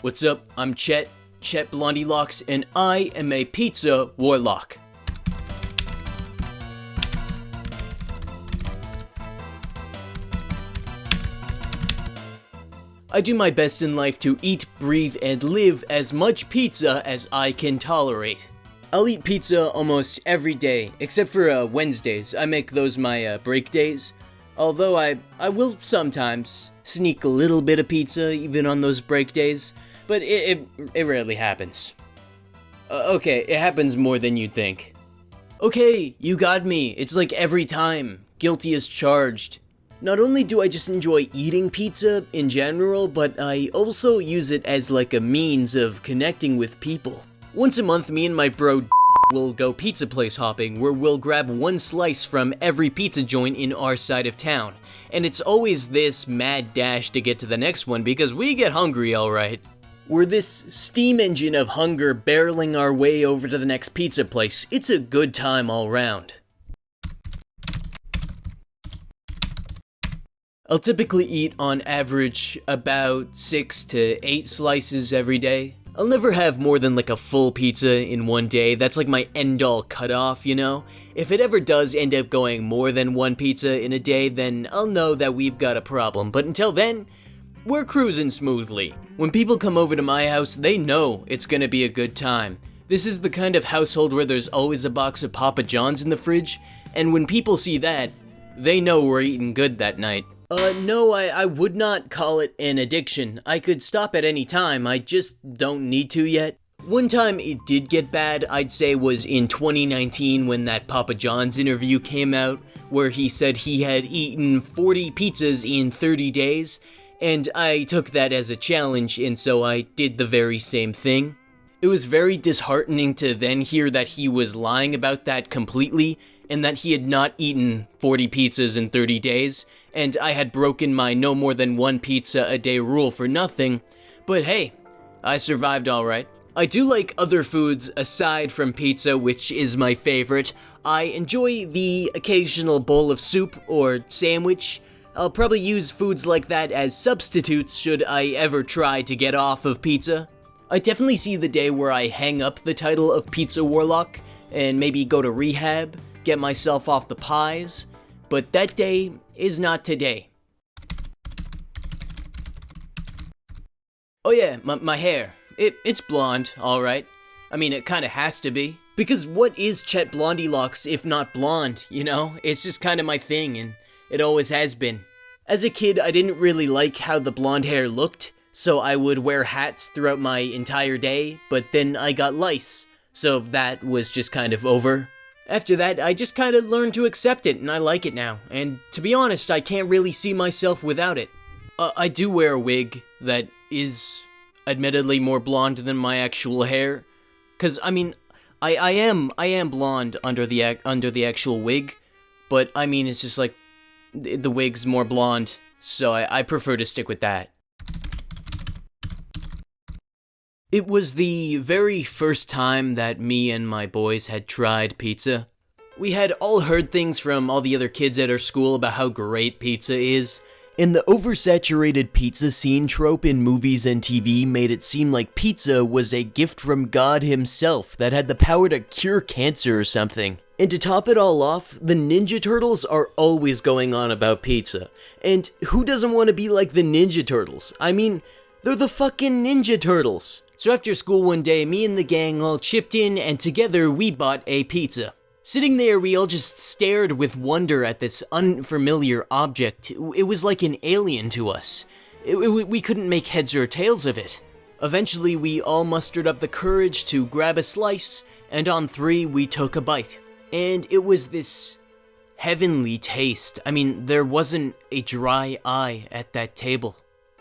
What's up? I'm Chet Blondylocks, and I am a pizza warlock. I do my best in life to eat, breathe, and live as much pizza as I can tolerate. I'll eat pizza almost every day, except for Wednesdays. I make those my break days. Although I will sometimes sneak a little bit of pizza even on those break days, but it rarely happens. Okay, it happens more than you'd think. Okay, you got me. It's like every time. Guilty as charged. Not only do I just enjoy eating pizza in general, but I also use it as like a means of connecting with people. Once a month, me and my bro will go pizza place hopping, where we'll grab one slice from every pizza joint in our side of town. And it's always this mad dash to get to the next one because we get hungry alright. We're this steam engine of hunger barreling our way over to the next pizza place. It's a good time all round. I'll typically eat on average about 6 to 8 slices every day. I'll never have more than like a full pizza in one day. That's like my end-all cutoff, you know? If it ever does end up going more than one pizza in a day, then I'll know that we've got a problem. But until then, we're cruising smoothly. When people come over to my house, they know it's gonna be a good time. This is the kind of household where there's always a box of Papa John's in the fridge, and when people see that, they know we're eating good that night. No, I would not call it an addiction. I could stop at any time, I just don't need to yet. One time it did get bad, I'd say was in 2019 when that Papa John's interview came out, where he said he had eaten 40 pizzas in 30 days, and I took that as a challenge, and so I did the very same thing. It was very disheartening to then hear that he was lying about that completely, and that he had not eaten 40 pizzas in 30 days, and I had broken my no more than one pizza a day rule for nothing, but hey, I survived alright. I do like other foods aside from pizza, which is my favorite. I enjoy the occasional bowl of soup or sandwich. I'll probably use foods like that as substitutes should I ever try to get off of pizza. I definitely see the day where I hang up the title of Pizza Warlock and maybe go to rehab, get myself off the pies, but that day is not today. Oh yeah, my hair. It's blonde, alright. I mean, it kinda has to be. Because what is Chet Blondylocks if not blonde, you know? It's just kinda my thing, and it always has been. As a kid, I didn't really like how the blonde hair looked, so I would wear hats throughout my entire day, but then I got lice, so that was just kind of over. After that, I just kind of learned to accept it, and I like it now. And to be honest, I can't really see myself without it. I do wear a wig that is admittedly more blonde than my actual hair. Cause I mean, I am blonde under the actual wig, but I mean it's just like the wig's more blonde, so I prefer to stick with that. It was the very first time that me and my boys had tried pizza. We had all heard things from all the other kids at our school about how great pizza is, and the oversaturated pizza scene trope in movies and TV made it seem like pizza was a gift from God himself that had the power to cure cancer or something. And to top it all off, the Ninja Turtles are always going on about pizza. And who doesn't want to be like the Ninja Turtles? I mean, they're the fucking Ninja Turtles. So after school one day, me and the gang all chipped in and together we bought a pizza. Sitting there, we all just stared with wonder at this unfamiliar object. It was like an alien to us. We couldn't make heads or tails of it. Eventually, we all mustered up the courage to grab a slice, and on 3, we took a bite. And it was this heavenly taste. I mean, there wasn't a dry eye at that table.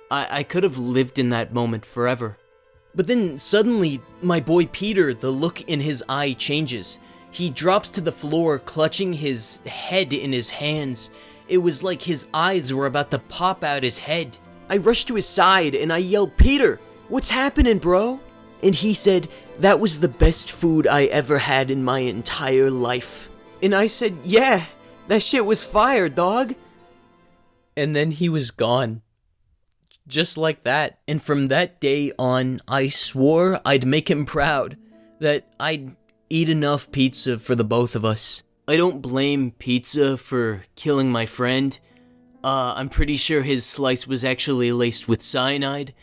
I could have lived in that moment forever. But then suddenly, my boy Peter, the look in his eye changes. He drops to the floor, clutching his head in his hands. It was like his eyes were about to pop out his head. I rushed to his side and I yelled, "Peter, what's happening, bro?" And he said, "That was the best food I ever had in my entire life." And I said, "Yeah, that shit was fire, dog." And then he was gone. just like that. And from that day on, I swore I'd make him proud, that I'd eat enough pizza for the both of us. I don't blame Pizza for killing my friend. I'm pretty sure his slice was actually laced with cyanide,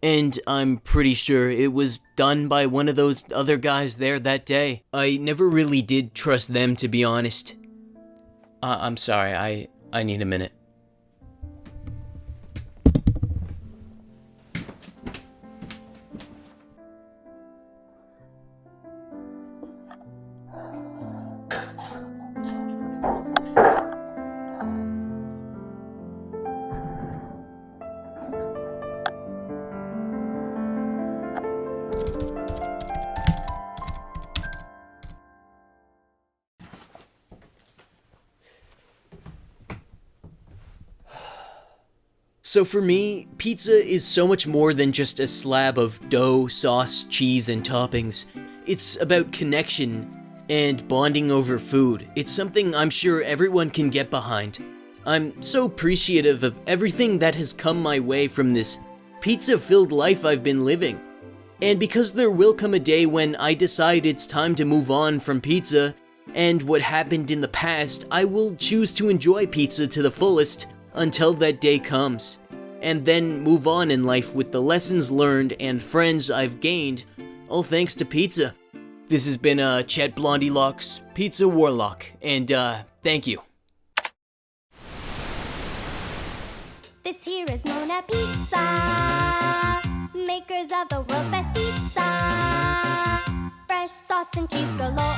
and I'm pretty sure it was done by one of those other guys there that day. I never really did trust them, to be honest. I'm sorry, I need a minute. So for me, pizza is so much more than just a slab of dough, sauce, cheese, and toppings. It's about connection and bonding over food. It's something I'm sure everyone can get behind. I'm so appreciative of everything that has come my way from this pizza-filled life I've been living. And because there will come a day when I decide it's time to move on from pizza and what happened in the past, I will choose to enjoy pizza to the fullest until that day comes, and then move on in life with the lessons learned and friends I've gained, all thanks to pizza. This has been Chet Blondylocks, Pizza Warlock, and thank you. This here is Mona Pizza, makers of the world's best pizza. Fresh sauce and cheese galore.